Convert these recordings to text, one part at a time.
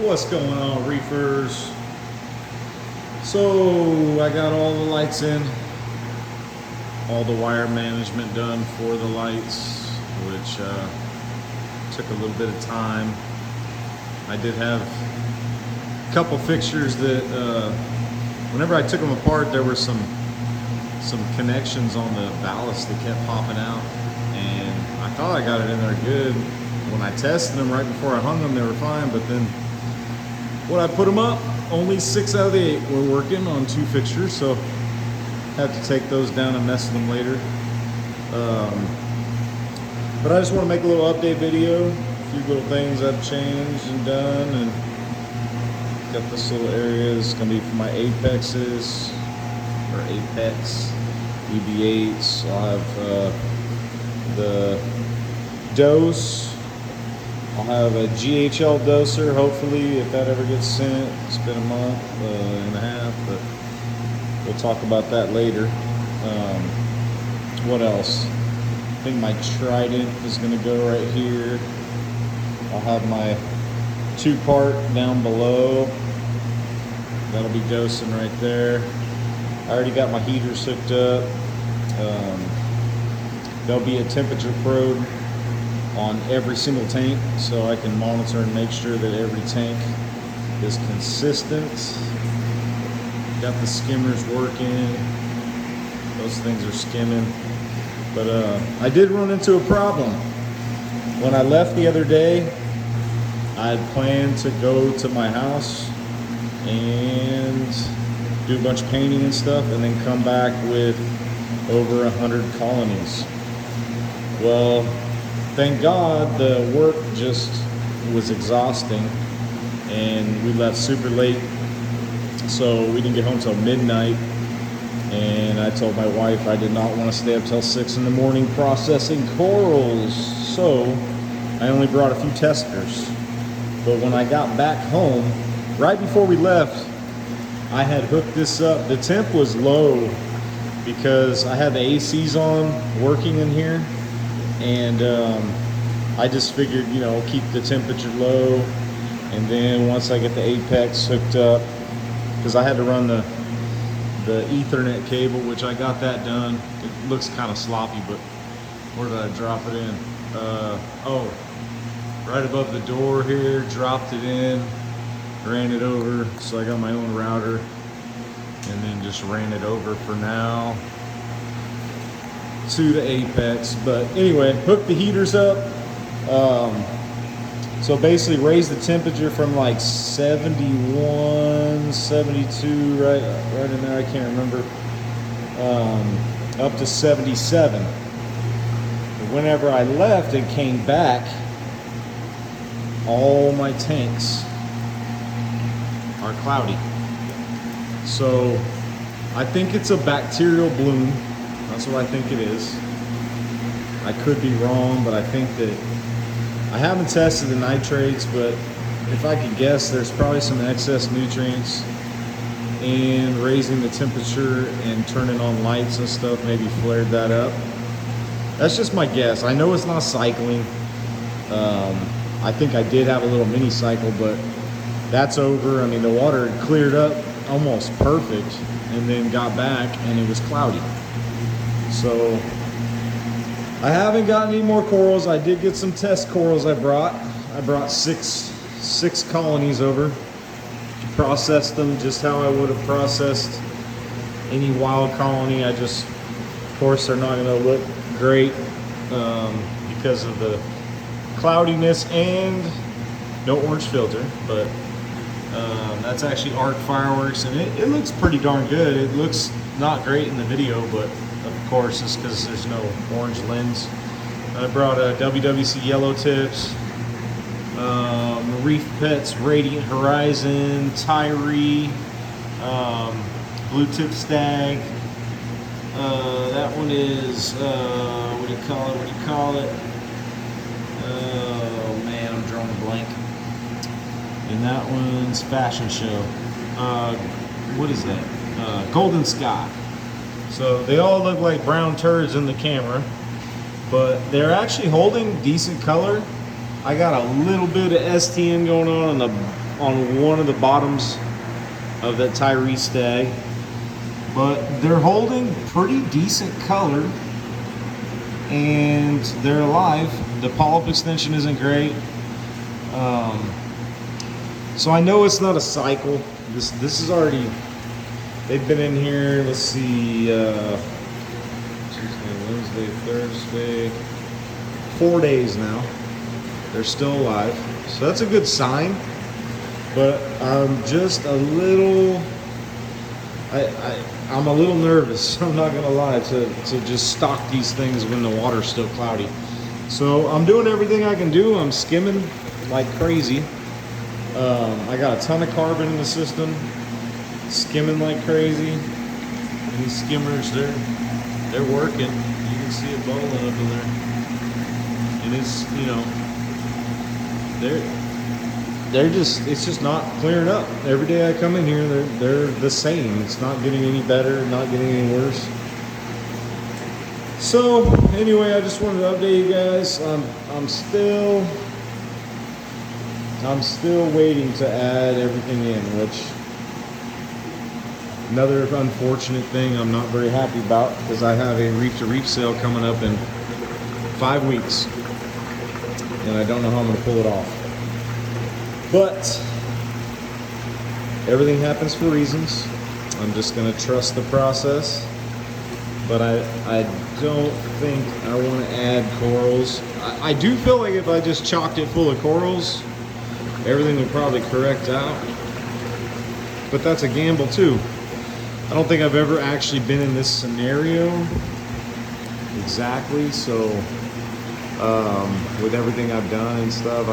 What's going on, reefers? So I got all the lights in, all the wire management done for the lights, which took a little bit of time. I did have a couple fixtures that whenever I took them apart, there were some connections on the ballast that kept popping out, and I thought I got it in there good. When I tested them right before I hung them, they were fine, but then when I put them up, only 6 out of the 8 were working on 2 fixtures, so had to take those down and mess with them later. But I just want to make a little update video, a few little things I've changed and done, and got this little area. This is going to be for my Apexes, or Apex EB8s. I'll have the dose. I'll have a GHL doser, hopefully, if that ever gets sent. It's been a month and a half, but we'll talk about that later. What else? I think my Trident is going to go right here. I'll have my 2-part down below. That'll be dosing right there. I already got my heaters hooked up. There'll be a temperature probe on every single tank, so I can monitor and make sure that every tank is consistent. Got the skimmers working. Those things are skimming. But I did run into a problem. When I left the other day, I had planned to go to my house and do a bunch of painting and stuff, and then come back with over 100 colonies. Well, thank God the work just was exhausting, and we left super late, so we didn't get home till midnight. And I told my wife I did not want to stay up till 6 in the morning processing corals, so I only brought a few testers. But when I got back home, right before we left, I had hooked this up. The temp was low because I had the ACs on working in here, and I just figured, you know, keep the temperature low, and then once I get the Apex hooked up, because I had to run the Ethernet cable, which I got that done. It looks kind of sloppy, but where did I drop it in? Oh, right above the door here, dropped it in, ran it over, so I got my own router, and then just ran it over for now to the Apex. But anyway, hooked the heaters up. So basically raised the temperature from like 71, 72, right in there, I can't remember, up to 77. But whenever I left and came back, all my tanks are cloudy. So I think it's a bacterial bloom. That's what I think it is. I could be wrong, but I think that I haven't tested the nitrates, but if I could guess, there's probably some excess nutrients, and raising the temperature and turning on lights and stuff maybe flared that up. That's just my guess. I know it's not cycling. I think I did have a little mini cycle, but that's over. I mean, the water had cleared up almost perfect, and then got back and it was cloudy. So I haven't got any more corals. I did get some test corals I brought. I brought six colonies over to process them just how I would have processed any wild colony. I just, of course, they're not gonna look great because of the cloudiness and no orange filter, but that's actually Arc Fireworks, and it looks pretty darn good. It looks not great in the video, but of course it's because there's no orange lens. I brought a WWC Yellow Tips, Reef Pets Radiant Horizon, Tyree, Blue Tip Stag. That one is, what do you call it? Oh man, I'm drawing a blank. And that one's Fashion Show. What is that? Golden Sky. So they all look like brown turds in the camera, but they're actually holding decent color. I got a little bit of STN going on the on one of the bottoms of that Tyree stag, but they're holding pretty decent color and they're alive. The polyp extension isn't great. So I know it's not a cycle. This is already, they've been in here, let's see, Tuesday, Wednesday, Thursday, 4 days now. They're still alive. So that's a good sign. But I'm just a little, I'm a little nervous, I'm not gonna lie, to just stock these things when the water's still cloudy. So I'm doing everything I can do. I'm skimming like crazy. I got a ton of carbon in the system, skimming like crazy. And these skimmers, they're working. You can see it bubbling up in there. And it's, you know, it's just not clearing up. Every day I come in here, they're the same. It's not getting any better, not getting any worse. So anyway, I just wanted to update you guys. I'm still waiting to add everything in, which another unfortunate thing I'm not very happy about, because I have a reef to reef sale coming up in 5 weeks. And I don't know how I'm gonna pull it off. But everything happens for reasons. I'm just gonna trust the process. But I don't think I want to add corals. I do feel like if I just chocked it full of corals, everything would probably correct out. But that's a gamble too. I don't think I've ever actually been in this scenario exactly. So with everything I've done and stuff,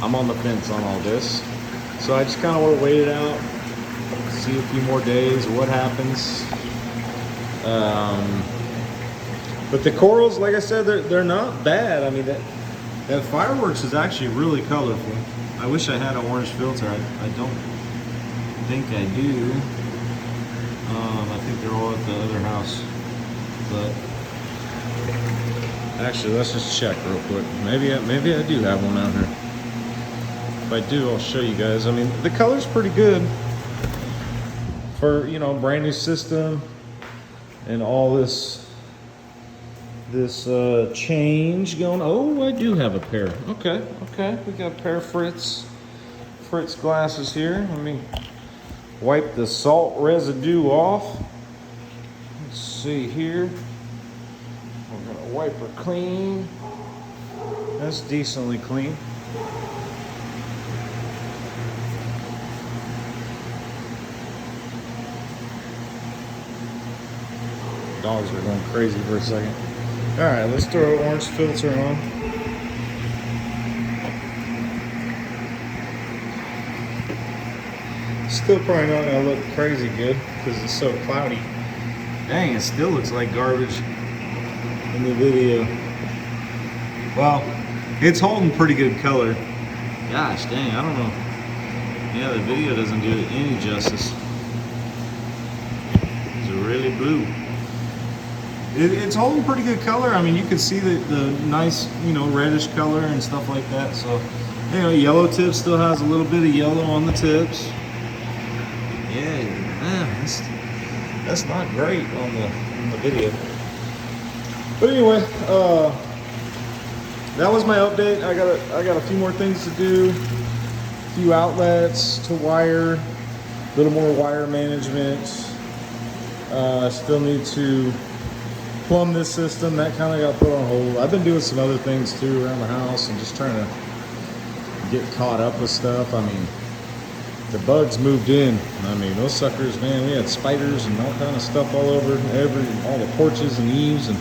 I'm on the fence on all this. So I just kind of want to wait it out, see a few more days, what happens. But the corals, like I said, they're not bad. I mean, that Fireworks is actually really colorful. I wish I had an orange filter. I don't think I do. I think they're all at the other house. But actually, let's just check real quick. Maybe I do have one out here. If I do, I'll show you guys. I mean, the color's pretty good for, you know, brand new system and all this change going. Oh, I do have a pair. Okay, we got a pair of Fritz glasses here. Let me wipe the salt residue off. Let's see here. We're gonna wipe her clean. That's decently clean. Dogs are going crazy for a second. All right, let's throw an orange filter on. Still probably not gonna look crazy good because it's so cloudy. Dang, it still looks like garbage in the video. Well, it's holding pretty good color. Gosh dang, I don't know. Yeah, the video doesn't do it any justice. It's really blue. It's holding pretty good color. I mean, you can see the nice, you know, reddish color and stuff like that. So, you know, yellow tip still has a little bit of yellow on the tips. Yeah, man, that's not great on the video. But anyway, that was my update. I got a few more things to do. A few outlets to wire, a little more wire management. I still need to plumb this system. That kind of got put on hold. I've been doing some other things too around the house and just trying to get caught up with stuff. I mean, the bugs moved in. I mean, those suckers, man, we had spiders and all kind of stuff all over all the porches and eaves, and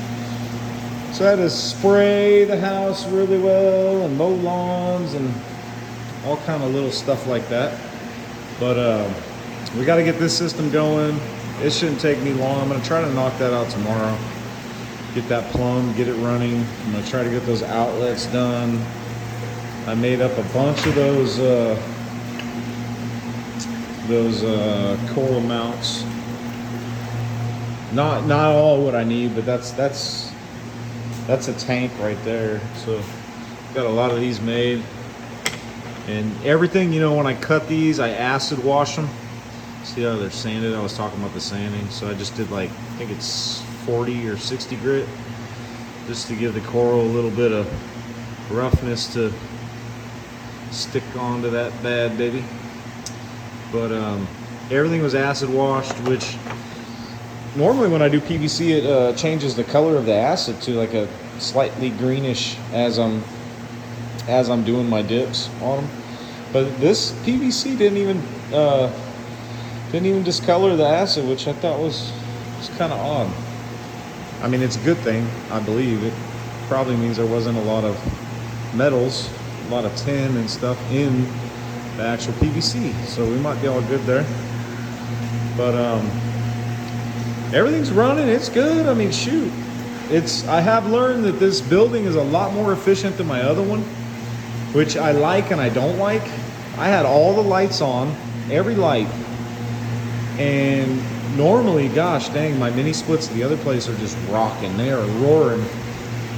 so I had to spray the house really well and mow lawns and all kind of little stuff like that. But we got to get this system going. It shouldn't take me long. I'm going to try to knock that out tomorrow. Get that plumbed, get it running. I'm going to try to get those outlets done. I made up a bunch of those coral mounts. Not all what I need, but that's a tank right there. So got a lot of these made. And everything, you know, when I cut these, I acid wash them. See how they're sanded? I was talking about the sanding. So I just did like, I think it's 40 or 60 grit, just to give the coral a little bit of roughness to stick onto that bad baby. But everything was acid washed, which normally when I do PVC, it changes the color of the acid to like a slightly greenish as I'm doing my dips on them. But this PVC didn't even discolor the acid, which I thought was kind of odd. I mean, it's a good thing, I believe. It probably means there wasn't a lot of metals, a lot of tin and stuff in the actual PVC, so we might be all good there. But everything's running, it's good. I mean, shoot, I have learned that this building is a lot more efficient than my other one, which I like and I don't like. I had all the lights on, every light, and normally, gosh dang, my mini splits at the other place are just rocking. They are roaring,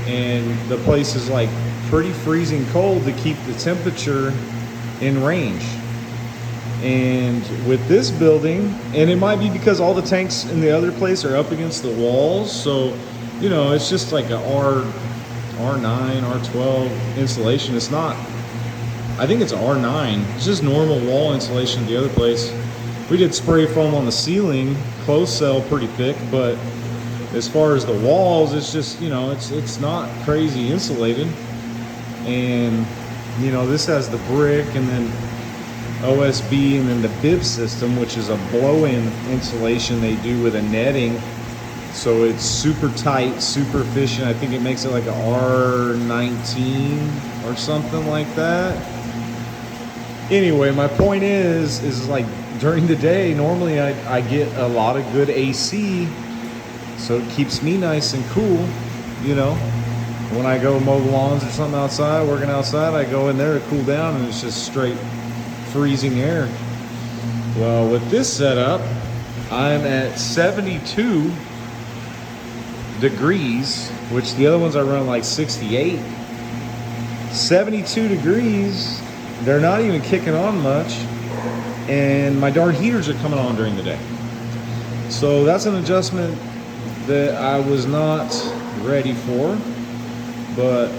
and the place is like pretty freezing cold to keep the temperature in range. And with this building, and it might be because all the tanks in the other place are up against the walls, so you know, it's just like a R9, R12 insulation. It's not, I think it's R9. It's just normal wall insulation at the other place. We did spray foam on the ceiling, closed cell pretty thick, but as far as the walls, it's just, you know, it's not crazy insulated. And you know, this has the brick and then OSB and then the bib system, which is a blow-in insulation they do with a netting. So it's super tight, super efficient. I think it makes it like a R19 or something like that. Anyway, my point is like during the day, normally I get a lot of good AC, so it keeps me nice and cool, you know. When I go mow lawns or something outside, working outside, I go in there to cool down and it's just straight freezing air. Well, with this setup, I'm at 72 degrees, which the other ones I run like 68. 72 degrees, they're not even kicking on much, and my darn heaters are coming on during the day. So that's an adjustment that I was not ready for, but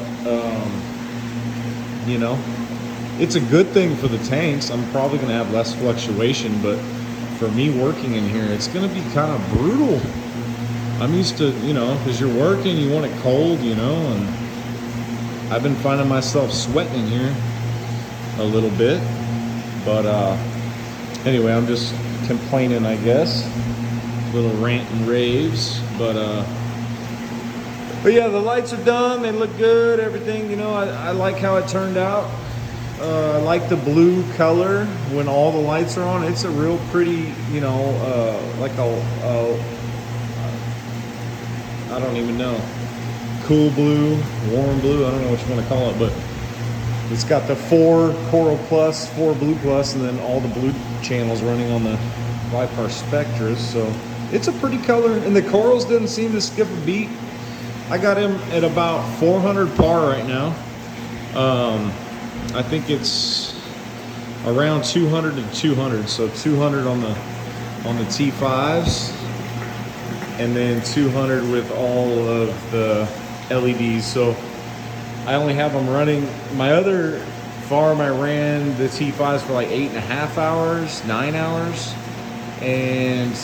you know, it's a good thing for the tanks. I'm probably gonna have less fluctuation, but for me working in here, it's gonna be kind of brutal. I'm used to, you know, because you're working, you want it cold, you know, and I've been finding myself sweating in here a little bit. But anyway, I'm just complaining, I guess. Little rant and raves. But yeah, the lights are done. They look good, everything, you know, I like how it turned out. I like the blue color when all the lights are on. It's a real pretty, you know, like a I don't even know, cool blue, warm blue, I don't know what you want to call it, but it's got the 4 Coral Plus, 4 Blue Plus, and then all the blue channels running on the Vipar Spectras, so it's a pretty color, and the corals didn't seem to skip a beat. I got him at about 400 par right now. I think it's around 200 to 200, so 200 on the T5s, and then 200 with all of the LEDs. So I only have them running. My other farm, I ran the T5s for like 8.5 hours, 9 hours, and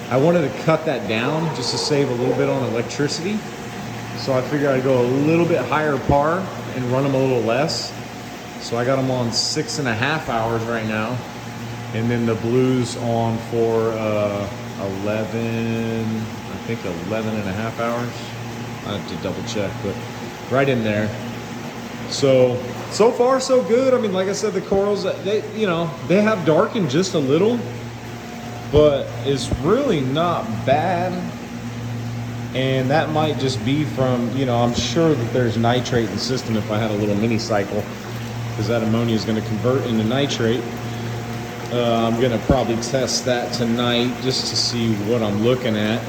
I wanted to cut that down just to save a little bit on electricity. So I figured I'd go a little bit higher par and run them a little less. So I got them on 6.5 hours right now, and then the blues on for 11, I think 11.5 hours. I have to double check, but right in there. So far so good. I mean, like I said, the corals, they, you know, they have darkened just a little, but it's really not bad. And that might just be from, you know, I'm sure that there's nitrate in the system if I had a little mini cycle, because that ammonia is going to convert into nitrate. I'm going to probably test that tonight just to see what I'm looking at.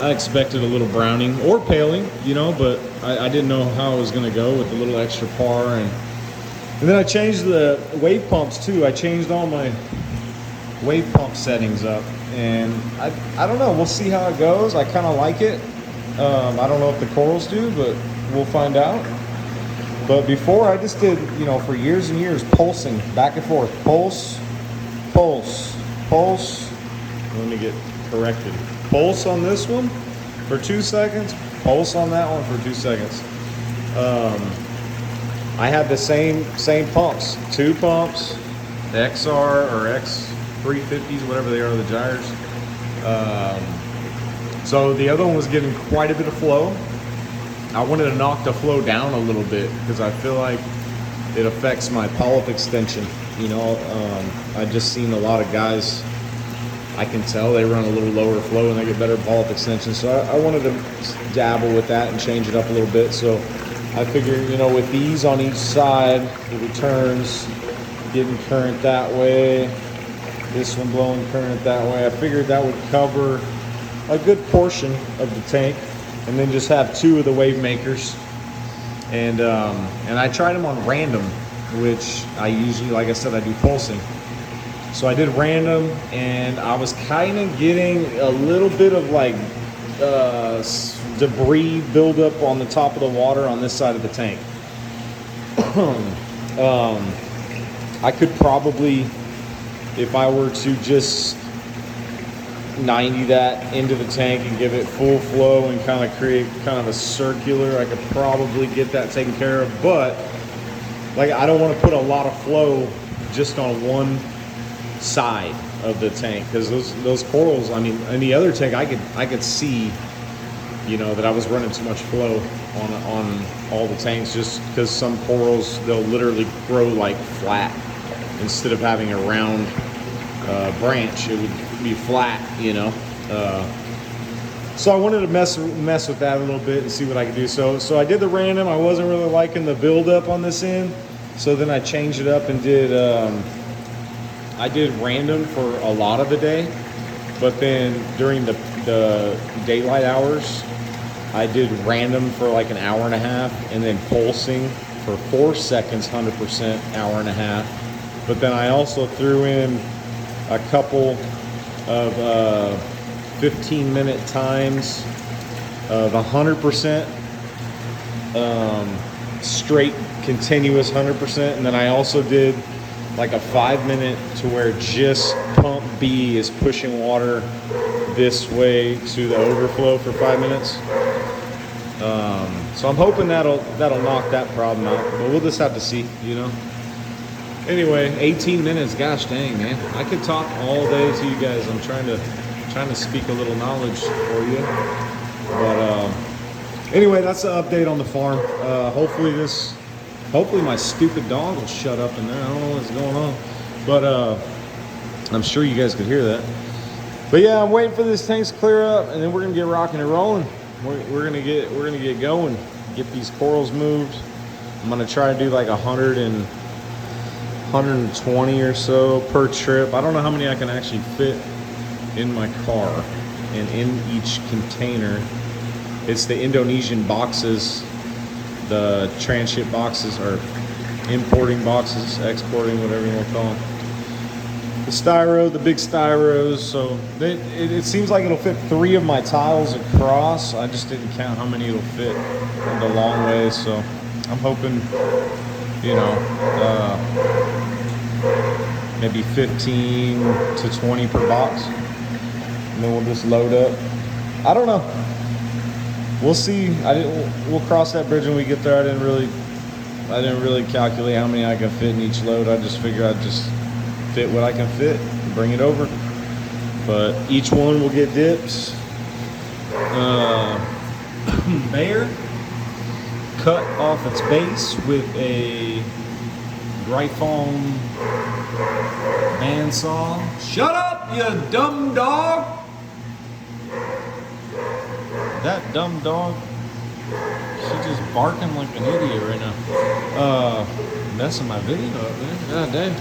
I expected a little browning or paling, you know, but I didn't know how it was going to go with a little extra par. And And then I changed the wave pumps too. I changed all my wave pump settings up, and I don't know. We'll see how it goes. I kind of like it. I don't know if the corals do, but we'll find out. But before, I just did, you know, for years and years, pulsing back and forth. Pulse, pulse, pulse. Let me get corrected. Pulse on this one for 2 seconds. Pulse on that one for 2 seconds. I had the same pumps, 2 pumps, the XR or X350s, whatever they are, the gyres. So the other one was getting quite a bit of flow. I wanted to knock the flow down a little bit because I feel like it affects my polyp extension. You know, I just seen a lot of guys, I can tell they run a little lower flow and they get better polyp extension. So I wanted to dabble with that and change it up a little bit. So I figured, you know, with these on each side, the returns, getting current that way, this one blowing current that way, I figured that would cover a good portion of the tank. And then just have 2 of the wave makers. And I tried them on random, which I usually, like I said, I do pulsing. So I did random, and I was kind of getting a little bit of like debris buildup on the top of the water on this side of the tank. I could probably, if I were to just 90 that into the tank and give it full flow and kind of create kind of a circular, I could probably get that taken care of. But like, I don't want to put a lot of flow just on one side of the tank, because those corals, I mean, in the other tank I could see, you know, that I was running too much flow on all the tanks, just because some corals, they'll literally grow like flat instead of having a round branch. It would be flat, you know. So I wanted to mess with that a little bit and see what I could do. So I did the random. I wasn't really liking the buildup on this end, so then I changed it up and did I did random for a lot of the day, but then during the daylight hours, I did random for like an hour and a half, and then pulsing for 4 seconds, 100%, hour and a half. But then I also threw in a couple of 15-minute times of 100%, straight continuous 100%, and then I also did like a 5-minute to where just pump B is pushing water this way to the overflow for 5 minutes. So I'm hoping that'll knock that problem out, but we'll just have to see, you know. Anyway, 18 minutes, gosh dang, man. I could talk all day to you guys. I'm trying to speak a little knowledge for you. But anyway, that's the update on the farm. Hopefully my stupid dog will shut up in there. I don't know what's going on. But I'm sure you guys could hear that. But yeah, I'm waiting for this tank to clear up, and then we're gonna get rocking and rolling. We're gonna get going, get these corals moved. I'm gonna try to do like 120 or so per trip. I don't know how many I can actually fit in my car and in each container. It's the Indonesian boxes, the transship boxes, or importing boxes, exporting, whatever you want to call them. The styro, the big styros. So it seems like it'll fit 3 of my tiles across. I just didn't count how many it'll fit the long way. So I'm hoping, you know, maybe 15 to 20 per box, and then we'll just load up. I don't know. We'll see. We'll cross that bridge when we get there. I didn't really calculate how many I can fit in each load. I just figured I'd just fit what I can fit and bring it over. But each one will get dips. Bear cut off its base with a Gryphon bandsaw. Shut up, you dumb dog! That dumb dog, she's just barking like an idiot right now. Messing my video up, man. God dang.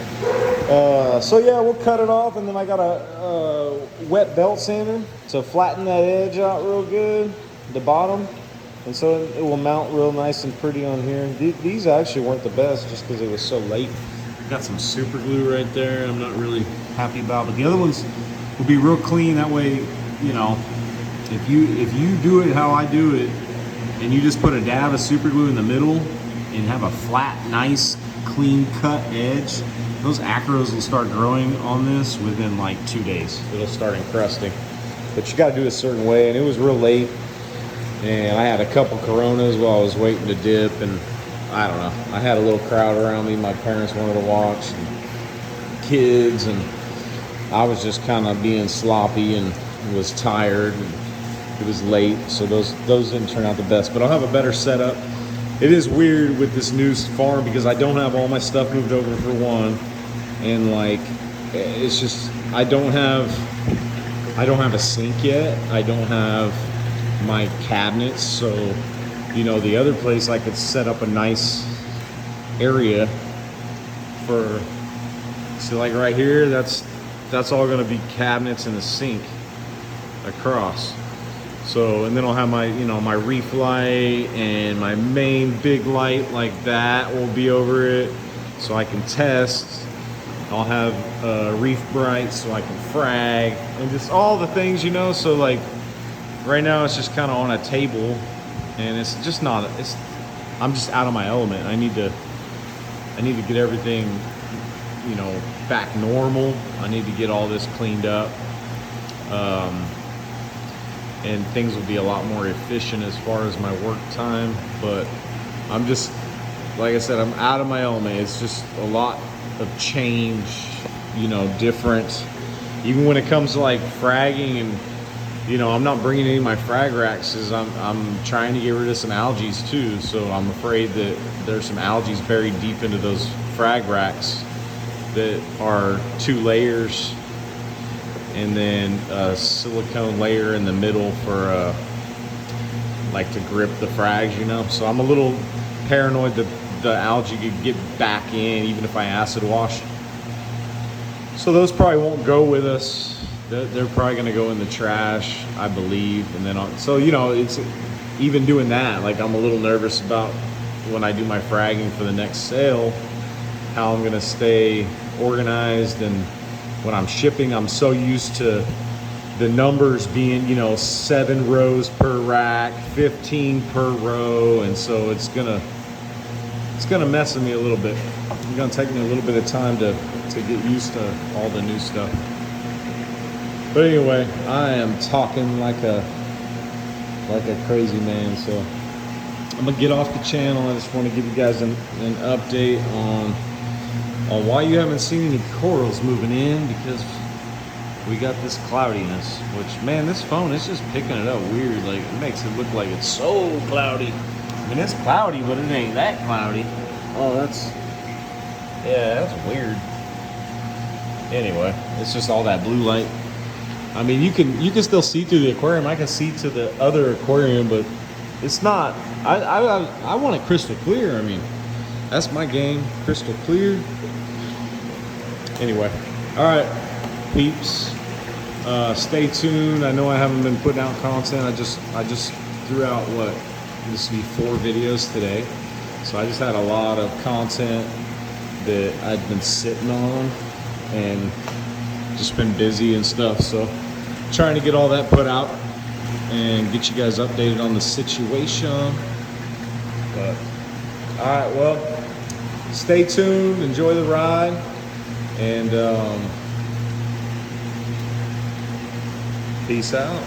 So yeah, we'll cut it off, and then I got a wet belt sander to flatten that edge out real good, the bottom. And so it will mount real nice and pretty on here. These actually weren't the best just because it was so late. Got some super glue right there I'm not really happy about, but the other ones will be real clean. That way, you know, if you do it how I do it, and you just put a dab of super glue in the middle and have a flat, nice, clean cut edge, those acros will start growing on this within like 2 days. It'll start encrusting. But you gotta do it a certain way, and it was real late. And I had a couple Coronas while I was waiting to dip, and I don't know. I had a little crowd around me. My parents wanted to watch, and kids, and I was just kind of being sloppy and was tired. And it was late, so those didn't turn out the best. But I'll have a better setup. It is weird with this new farm because I don't have all my stuff moved over for one, and like it's just I don't have a sink yet. I don't have my cabinets, so you know, the other place I could set up a nice area for, so like right here, that's all gonna be cabinets and a sink across. So, and then I'll have my, you know, my reef light and my main big light like that will be over it, so I can test. I'll have reef bright so I can frag, and just all the things, you know. So like right now it's just kind of on a table, and it's just not, I'm just out of my element. I need to get everything, you know, back normal. I need to get all this cleaned up, and things will be a lot more efficient as far as my work time. But I'm just, like I said, I'm out of my element. It's just a lot of change, you know, different. Even when it comes to like fragging, and you know, I'm not bringing any of my frag racks because I'm trying to get rid of some algae too. So I'm afraid that there's some algae buried deep into those frag racks that are 2 layers, and then a silicone layer in the middle for like to grip the frags, you know. So I'm a little paranoid that the algae could get back in even if I acid wash. So those probably won't go with us. They're probably going to go in the trash, I believe. And then so you know, it's even doing that, like I'm a little nervous about when I do my fragging for the next sale, how I'm going to stay organized. And when I'm shipping, I'm so used to the numbers being, you know, 7 rows per rack, 15 per row, and so it's gonna mess with me a little bit. It's gonna take me a little bit of time to get used to all the new stuff. But anyway, I am talking like a crazy man, so I'm gonna get off the channel. I just want to give you guys an update on why you haven't seen any corals moving in, because we got this cloudiness, which, man, this phone is just picking it up weird. Like, it makes it look like it's so cloudy. I mean, it's cloudy, but it ain't that cloudy. Oh, that's weird. Anyway, it's just all that blue light. I mean, you can still see through the aquarium. I can see to the other aquarium, but it's not. I want it crystal clear. I mean, that's my game, crystal clear. Anyway, all right, peeps. Stay tuned. I know I haven't been putting out content. I just threw out what this will be 4 videos today. So I just had a lot of content that I'd been sitting on and just been busy and stuff. So trying to get all that put out and get you guys updated on the situation. But all right, well, stay tuned, enjoy the ride, and peace out.